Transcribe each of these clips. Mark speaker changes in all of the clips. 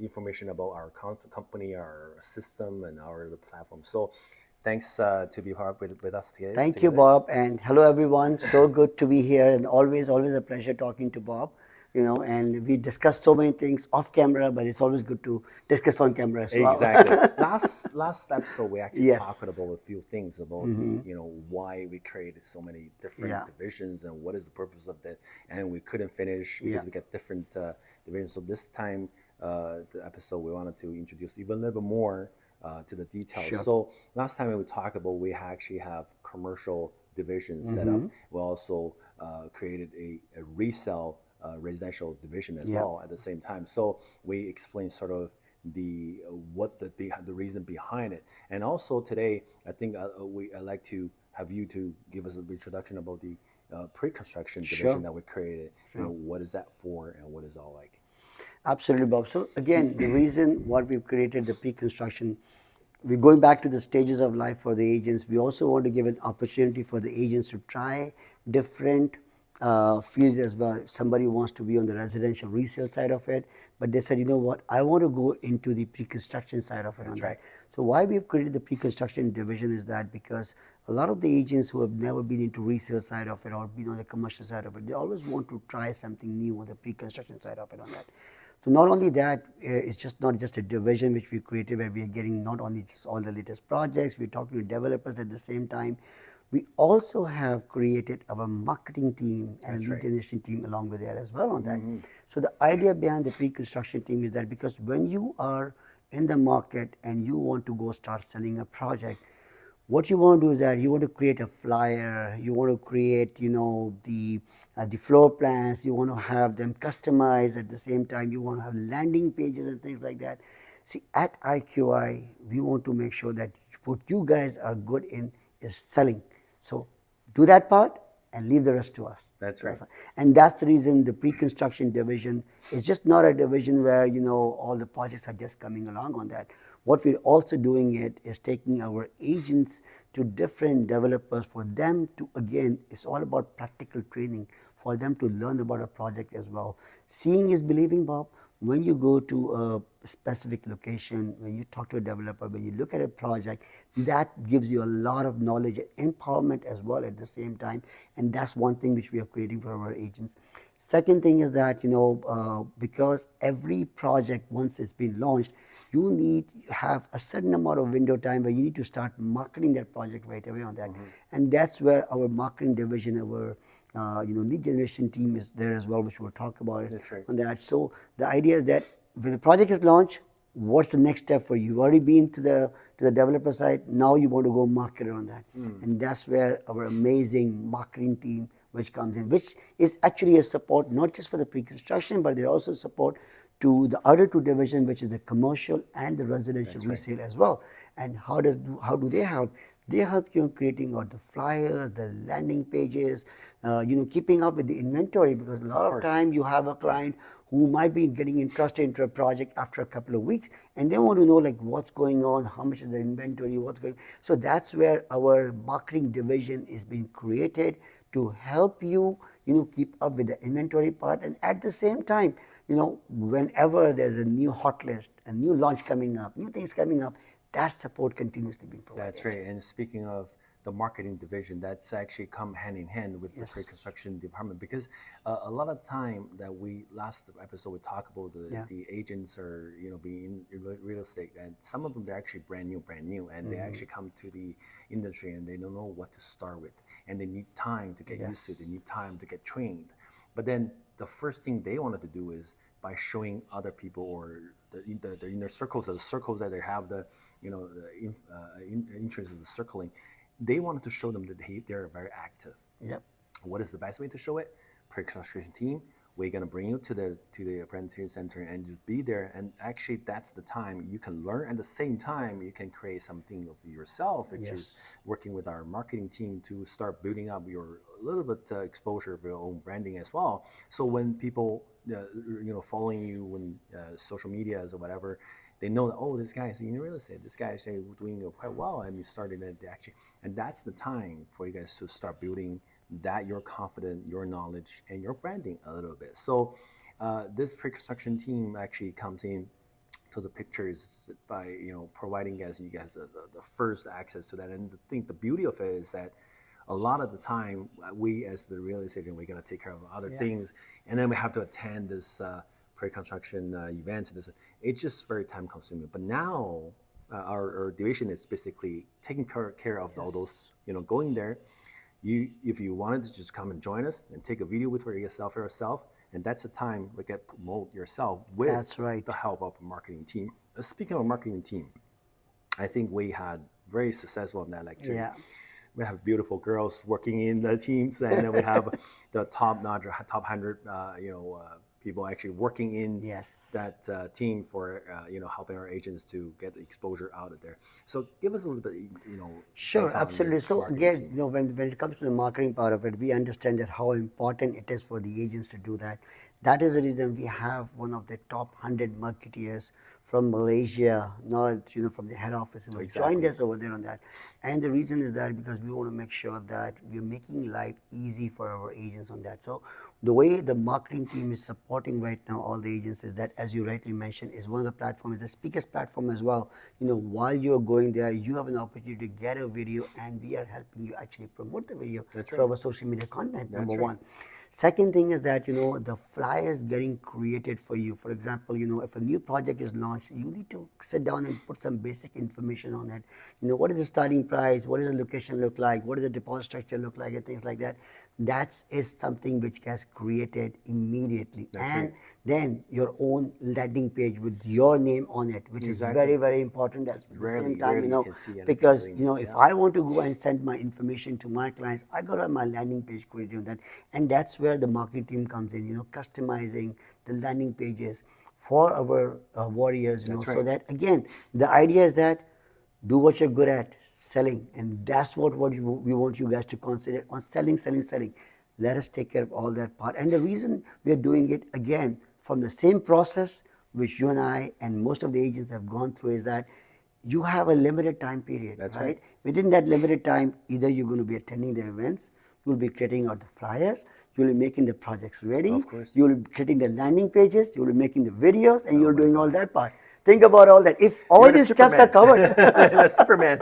Speaker 1: information about our company, our system, and our the platform. So thanks to be part with us today.
Speaker 2: Thank you, Bob, and hello everyone. So good to be here, and always a pleasure talking to Bob. And we discussed so many things off camera, but it's always good to discuss on camera as well.
Speaker 1: Exactly. Last episode we actually
Speaker 2: Yes.
Speaker 1: talked about a few things about why we created so many different divisions and what is the purpose of that, and we couldn't finish because we got different divisions. So this time, the episode we wanted to introduce even a little bit more to the details.
Speaker 2: Sure.
Speaker 1: So last time we talked about we actually have commercial divisions set up. We also created a resale residential division as well at the same time. So we explained sort of the reason behind it, and also today I think I'd like to have you to give us an introduction about the pre-construction division that we created. What is that for, and what is it all like?
Speaker 2: Absolutely, Bob. So again, the reason what we've created the pre-construction, we're going back to the stages of life for the agents. We also want to give an opportunity for the agents to try different fields as well. If somebody wants to be on the residential resale side of it, but they said, you know what, I want to go into the pre-construction side of it.
Speaker 1: That's right.
Speaker 2: So why we've created the pre-construction division is that because a lot of the agents who have never been into resale side of it or been on the commercial side of it, they always want to try something new on the pre-construction side of it on that. So not only that, it's just not just a division which we created where we are getting not only just all the latest projects, we're talking to developers at the same time. We also have created our marketing team and lead generation team along with that as well on that. So the idea behind the pre-construction team is that because when you are in the market and you want to go start selling a project, what you want to do is that you want to create a flyer, you want to create, the floor plans, you want to have them customized at the same time, you want to have landing pages and things like that. See, at IQI, we want to make sure that what you guys are good in is selling. So do that part and leave the rest to us.
Speaker 1: That's right.
Speaker 2: And that's the reason the pre-construction division is just not a division where, all the projects are just coming along on that. What we're also doing it is taking our agents to different developers for them to, again, it's all about practical training for them to learn about a project as well. Seeing is believing, Bob. When you go to a specific location, when you talk to a developer, when you look at a project, that gives you a lot of knowledge and empowerment as well at the same time. And that's one thing which we are creating for our agents. Second thing is that, because every project, once it's been launched, you need to have a certain amount of window time where you need to start marketing that project right away on that. And that's where our marketing division, our lead generation team is there as well, which we'll talk about it on that. So the idea is that when the project is launched, what's the next step for you? You've already been to the developer side. Now you want to go market on that, and that's where our amazing marketing team which comes in, which is actually a support not just for the pre-construction, but they're also support to the other two divisions, which is the commercial and the residential resale as well. And how do they help? They help you in creating out the flyers, the landing pages, keeping up with the inventory, because a lot of time you have a client who might be getting interested into a project after a couple of weeks, and they want to know like what's going on, how much is the inventory, what's going. So that's where our marketing division is being created to help you, keep up with the inventory part, and at the same time, whenever there's a new hot list, a new launch coming up, new things coming up, that support continuously being provided.
Speaker 1: That's right. And speaking of the marketing division, that's actually come hand in hand with the pre-construction department, because a lot of time that last episode we talked about the agents are being in real estate, and some of them they're actually brand new, and they actually come to the industry and they don't know what to start with, and they need time to get used to it, they need time to get trained. But then the first thing they wanted to do is by showing other people or the inner circles, or the circles that they have, the interest of the circling, they wanted to show them that they're very active.
Speaker 2: Yep.
Speaker 1: What is the best way to show it? Pre-construction team, we're gonna bring you to the apprenticeship center and just be there. And actually, that's the time you can learn. At the same time, you can create something of yourself, which is working with our marketing team to start building up your little bit exposure of your own branding as well. So when people following you on social medias or whatever, they know that, oh, this guy is in real estate, this guy is doing quite well, and you started it actually. And that's the time for you guys to start building that, your confidence, your knowledge, and your branding a little bit. So this pre-construction team actually comes in to the pictures by providing you guys the first access to that. And I think the beauty of it is that a lot of the time we as the real estate agent, we got to take care of other things, and then we have to attend this pre-construction events. It's just very time consuming. But now our division is basically taking care of all those, going there. If you wanted to just come and join us and take a video with yourself, and that's the time we get promote yourself with the help of a marketing team. Speaking of a marketing team, I think we had very successful in that lecture.
Speaker 2: Yeah.
Speaker 1: We have beautiful girls working in the teams, and then we have the top 100, people actually working in that team for helping our agents to get the exposure out of there. So give us a little bit,
Speaker 2: Sure, absolutely. So again, when it comes to the marketing part of it, we understand that how important it is for the agents to do that. That is the reason we have one of the top 100 marketeers from Malaysia, not from the head office, who joined us over there on that. And the reason is that because we want to make sure that we're making life easy for our agents on that. So the way the marketing team is supporting right now all the agents is that, as you rightly mentioned, is one of the platforms, the speakers platform as well. While you're going there, you have an opportunity to get a video, and we are helping you actually promote the video through our social media content, number one. Second thing is that, the flyers getting created for you. For example, if a new project is launched, you need to sit down and put some basic information on it. What is the starting price? What does the location look like? What does the deposit structure look like? And things like that. That is something which gets created immediately. Then your own landing page with your name on it, which is very, very important at the same time, because, if I want to go and send my information to my clients, I got to have my landing page created on that. And that's where the marketing team comes in, customizing the landing pages for our warriors, so that, again, the idea is that do what you're good at, selling, and that's what we want you guys to consider on selling. Let us take care of all that part. And the reason we're doing it, again, from the same process which you and I and most of the agents have gone through, is that you have a limited time period. That's right. Within that limited time, either you're going to be attending the events, you'll be creating out the flyers, you'll be making the projects ready, you'll be creating the landing pages, you'll be making the videos, and you're doing all that part. Think about all that. If all these steps are covered,
Speaker 1: Superman.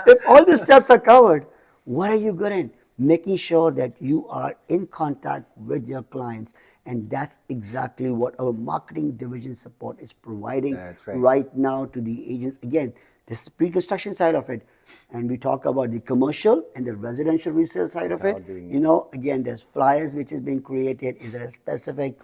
Speaker 2: If all these steps are covered, what are you good at? Making sure that you are in contact with your clients. And that's exactly what our marketing division support is providing right now to the agents. Again, this is the pre-construction side of it. And we talk about the commercial and the residential resale side of it. Again, there's flyers which is being created. Is there a specific,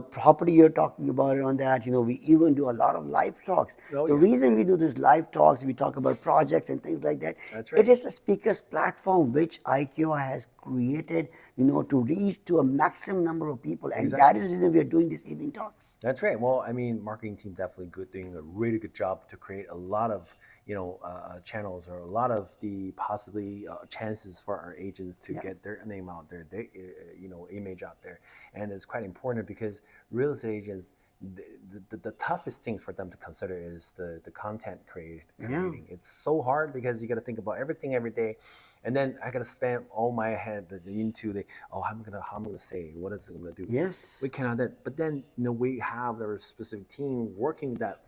Speaker 2: property you're talking about on that? We even do a lot of live talks. The reason we do these live talks, we talk about projects and things like that. It is a speakers platform which IQI has created, to reach to a maximum number of people. And that is the reason we are doing these evening talks.
Speaker 1: That's right. Well, marketing team definitely doing a really good job to create a lot of channels, or a lot of the possibly chances for our agents to get their name out there, their image out there. And it's quite important because real estate agents, the toughest things for them to consider is the content creating. It's so hard because you got to think about everything every day. And then I gotta spend all my head into how I'm gonna say, what is it gonna do?
Speaker 2: Yes.
Speaker 1: We cannot. But then we have our specific team working that.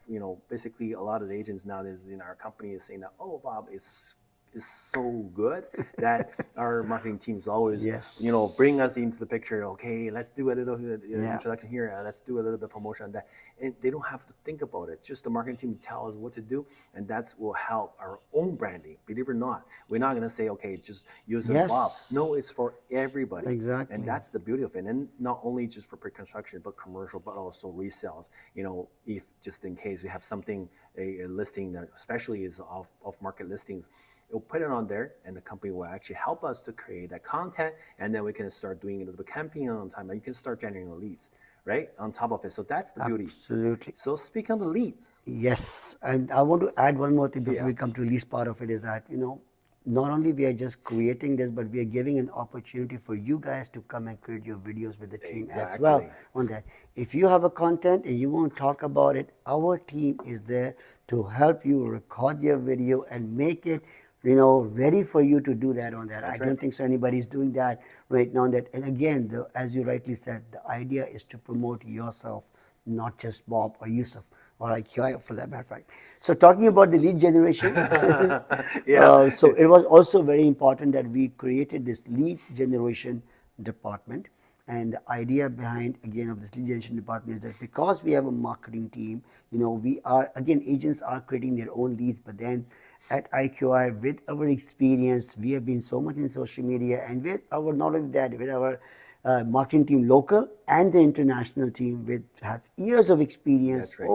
Speaker 1: Basically a lot of the agents nowadays in our company is saying that, oh, Bob is so good that our marketing team is always bring us into the picture. Okay, let's do a little introduction here. Let's do a little bit of promotion on that. And they don't have to think about it. Just the marketing team tell us what to do, and that will help our own branding. Believe it or not, we're not gonna say, okay, just Yousaf Bob. No, it's for everybody.
Speaker 2: Exactly.
Speaker 1: And that's the beauty of it. And not only just for pre-construction, but commercial, but also resales. If just in case we have something, a listing that especially is off market listings, we'll put it on there, and the company will actually help us to create that content, and then we can start doing a little bit of campaign on time, and you can start generating leads, right, on top of it. So that's the beauty.
Speaker 2: Absolutely.
Speaker 1: So speaking of the leads.
Speaker 2: Yes, and I want to add one more thing before we come to the leads part of it, is that, not only we are just creating this, but we are giving an opportunity for you guys to come and create your videos with the team as well on that. If you have a content and you want to talk about it, our team is there to help you record your video and make it ready for you to do that on that.
Speaker 1: That's
Speaker 2: I
Speaker 1: right.
Speaker 2: don't think so anybody's doing that right now. That, and again, as you rightly said, the idea is to promote yourself, not just Bob or Yousaf or IQI for that matter of fact. So talking about the lead generation,
Speaker 1: Yeah.
Speaker 2: so it was also very important that we created this lead generation department. And the idea behind, again, of this lead generation department is that because we have a marketing team, we are, again, agents are creating their own leads, but then at IQI, with our experience, we have been so much in social media, and with our, not only that, with our marketing team, local and the international team, with have years of experience,
Speaker 1: That's right.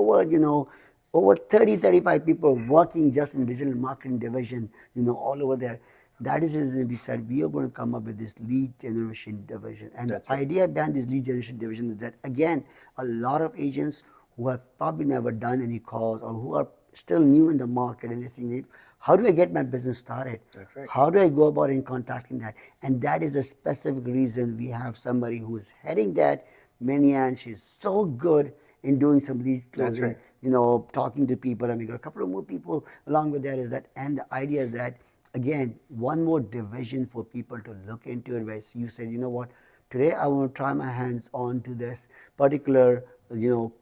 Speaker 2: over 30, 35 people working just in digital marketing division, all over there. That is the reason we said we are going to come up with this lead generation division. And
Speaker 1: That's
Speaker 2: the
Speaker 1: right.
Speaker 2: idea behind this lead generation division is that, again, a lot of agents who have probably never done any calls or who are still new in the market and listening, how do I get my business started?
Speaker 1: That's right.
Speaker 2: How do I go about in contacting that? And that is the specific reason we have somebody who is heading that, Manian. She's so good in doing some lead
Speaker 1: That's
Speaker 2: closing,
Speaker 1: right.
Speaker 2: talking to people. And we got a couple of more people along with that. Is that, and the idea is that, again, one more division for people to look into it, where you said, what, today I want to try my hands on to this particular,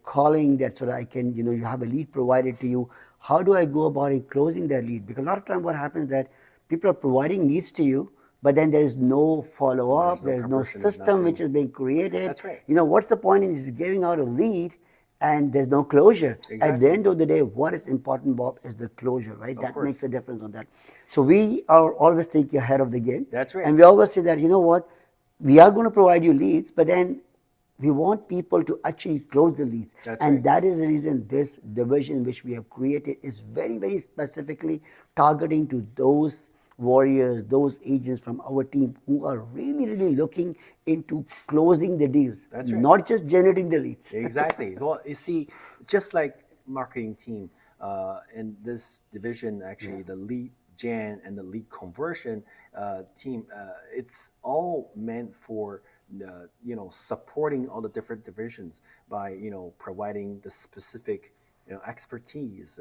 Speaker 2: calling, that so that I can, you have a lead provided to you. How do I go about in closing that lead? Because a lot of time what happens is that people are providing leads to you, but then there is no follow
Speaker 1: There's
Speaker 2: up,
Speaker 1: no
Speaker 2: there is no
Speaker 1: conversion, there's
Speaker 2: system which
Speaker 1: nothing.
Speaker 2: is being created.
Speaker 1: That's right.
Speaker 2: What's the point in just giving out a lead and there's no closure? At the
Speaker 1: Exactly.
Speaker 2: end of the day, what is important, Bob, is the closure, right?
Speaker 1: Of
Speaker 2: That makes
Speaker 1: course.
Speaker 2: a difference on that. So we are always thinking ahead of the game.
Speaker 1: That's right.
Speaker 2: And we always say that, what, we are going to provide you leads, but then we want people to actually close the leads.
Speaker 1: That's
Speaker 2: And
Speaker 1: right.
Speaker 2: that is the reason this division which we have created is very, very specifically targeting to those warriors, those agents from our team who are really, really looking into closing the deals,
Speaker 1: That's right.
Speaker 2: not just generating the leads.
Speaker 1: Exactly. Well, you see, it's just like marketing team in this division, actually, the lead gen and the lead conversion team, it's all meant for supporting all the different divisions by providing the specific expertise.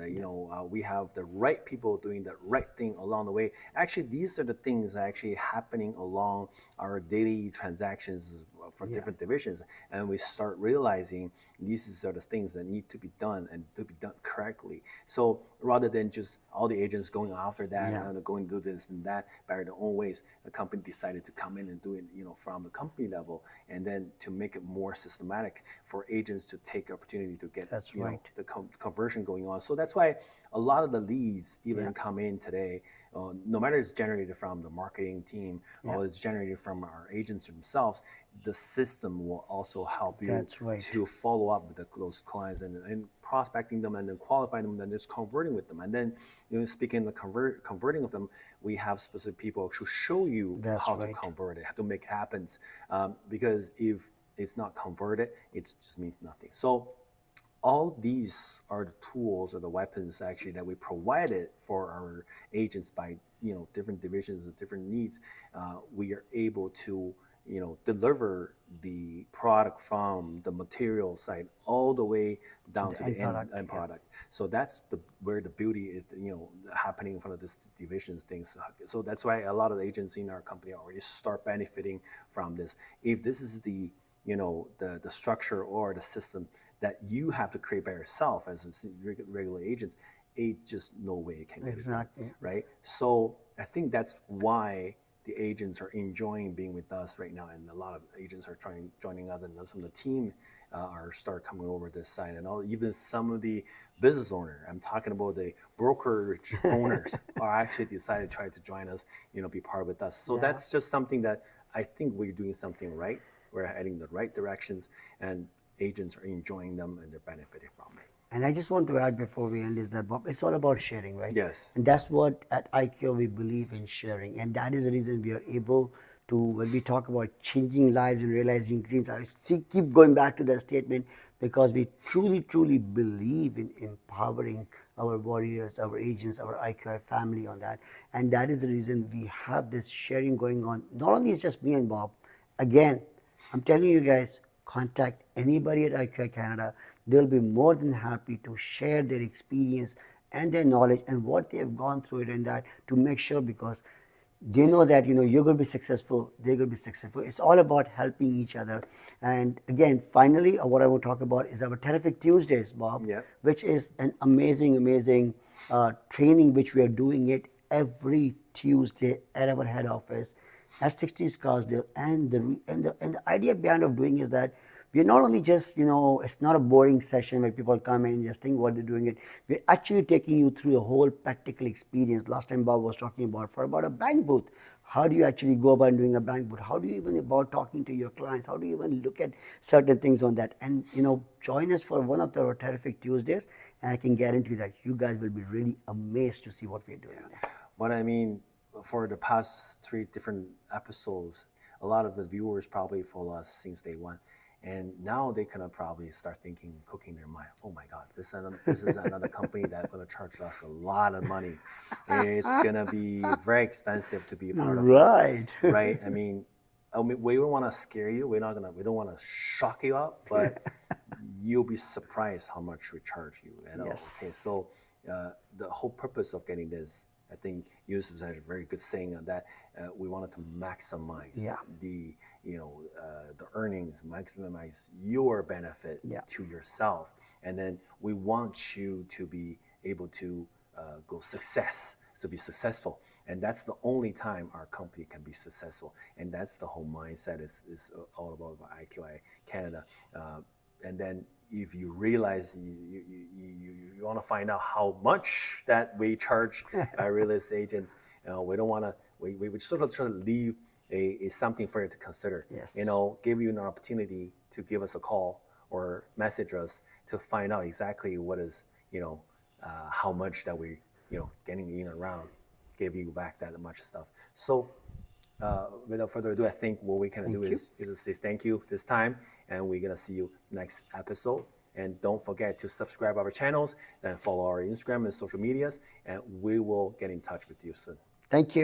Speaker 1: We have the right people doing the right thing along the way. Actually, these are the things actually happening along our daily transactions for different divisions, and we start realizing these are the things that need to be done and to be done correctly. So rather than just all the agents going after that and going to do this and that by their own ways, the company decided to come in and do it, from the company level, and then to make it more systematic for agents to take opportunity to get
Speaker 2: That's right.
Speaker 1: the conversion going on. So that's why a lot of the leads even come in today. No matter it's generated from the marketing team or it's generated from our agents themselves, the system will also help you
Speaker 2: That's right.
Speaker 1: to follow up with those clients and prospecting them and then qualifying them and then just converting with them. And then, speaking of the converting of them, we have specific people to show you
Speaker 2: That's
Speaker 1: how to
Speaker 2: right.
Speaker 1: convert it, how to make it happen. Because if it's not converted, it just means nothing. So all these are the tools or the weapons actually that we provided for our agents by different divisions of different needs. We are able to deliver the product from the material side all the way down to the end product. So that's where the beauty is, happening in front of this divisions things. So that's why a lot of the agents in our company already start benefiting from this. If this is the the structure or the system that you have to create by yourself as regular agents, it just no way it can be done, right? So I think that's why the agents are enjoying being with us right now, and a lot of agents are joining us, and some of the team are start coming over this side, and even some of the business owner. I'm talking about the brokerage owners are actually decided to try to join us, be part with us. So that's just something that I think we're doing something right. We're heading the right directions, and agents are enjoying them and they're benefiting from it.
Speaker 2: And I just want to add before we end is that, Bob, it's all about sharing, right?
Speaker 1: Yes.
Speaker 2: And that's what at IQI we believe in, sharing. And that is the reason we are able to, when we talk about changing lives and realizing dreams, I keep going back to that statement because we truly, truly believe in empowering our warriors, our agents, our IQI family on that. And that is the reason we have this sharing going on. Not only it's just me and Bob, again, I'm telling you guys, contact anybody at IQI Canada. They'll be more than happy to share their experience and their knowledge and what they have gone through it and that to make sure, because they know that you're going to be successful, they're going to be successful. It's all about helping each other. And again, finally, what I want to talk about is our Terrific Tuesdays, Bob,
Speaker 1: Yep.
Speaker 2: which is an amazing training which we are doing it every Tuesday at our head office at 60 Scarsdale. And the idea behind of doing is that we're not only just, it's not a boring session where people come in and just think what they're doing it. We're actually taking you through a whole practical experience. Last time Bob was talking about a bank booth. How do you actually go about doing a bank booth? How do you even about talking to your clients? How do you even look at certain things on that? And, join us for one of our Terrific Tuesdays. And I can guarantee that you guys will be really amazed to see what we're doing there.
Speaker 1: What I mean, for the past 3 different episodes, a lot of the viewers probably follow us since day one. And now they kind of probably start cooking their mind, oh my God, this is another company that's going to charge us a lot of money. It's going to be very expensive to be a part of
Speaker 2: Right.
Speaker 1: us. Right? I mean, we don't want to scare you. We don't want to shock you up, but you'll be surprised how much we charge you.
Speaker 2: Yes.
Speaker 1: Okay, so the whole purpose of getting this, I think Yousaf had a very good saying on that. We wanted to maximize the earnings, maximize your benefit to yourself, and then we want you to be able to be successful, and that's the only time our company can be successful, and that's the whole mindset is all about IQI Canada, and then if you realize you want to find out how much that we charge our real estate agents, we don't want to. We would sort of try to leave a something for you to consider.
Speaker 2: Yes.
Speaker 1: Give you an opportunity to give us a call or message us to find out exactly what is how much that we getting in and around, give you back that much stuff. So without further ado, I think what we can do is say thank you this time, and we're gonna see you next episode. And don't forget to subscribe our channels and follow our Instagram and social medias, and we will get in touch with you soon.
Speaker 2: Thank you.